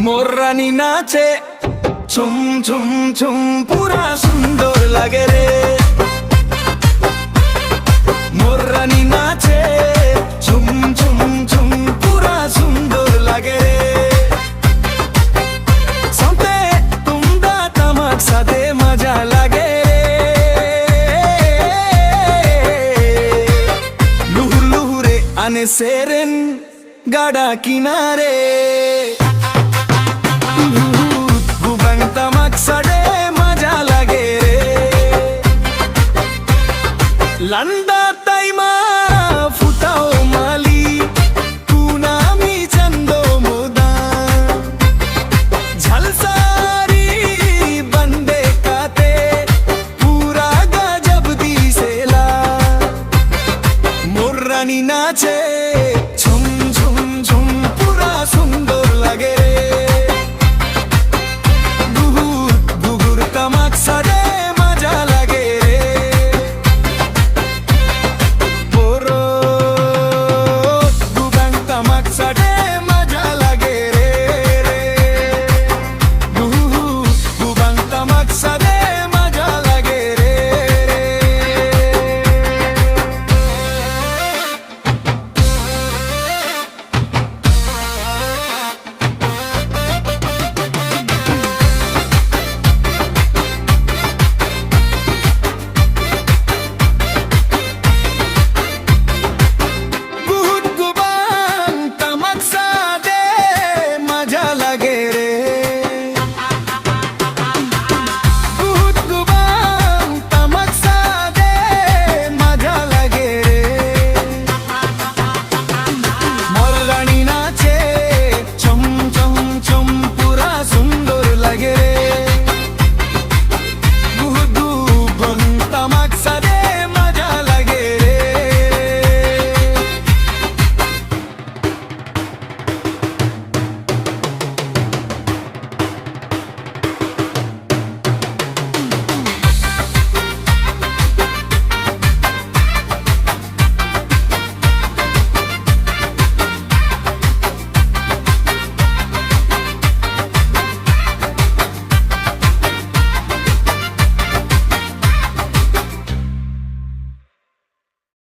মোর রানী নাচে ঝুম ঝুম ঝুম পুরা সুন্দর লাগে রে। মোর রানী নাচে ঝুম ঝুম ঝুম পুরা সুন্দর লাগে রে। সতে তুমদা তামাক সাথে মজা লাগে লুহুর লুহুরে আনে সেরেন গাড়া কিনারে। গুবাং তামাক সাড়ে মজা লাগে রে। লন্ডন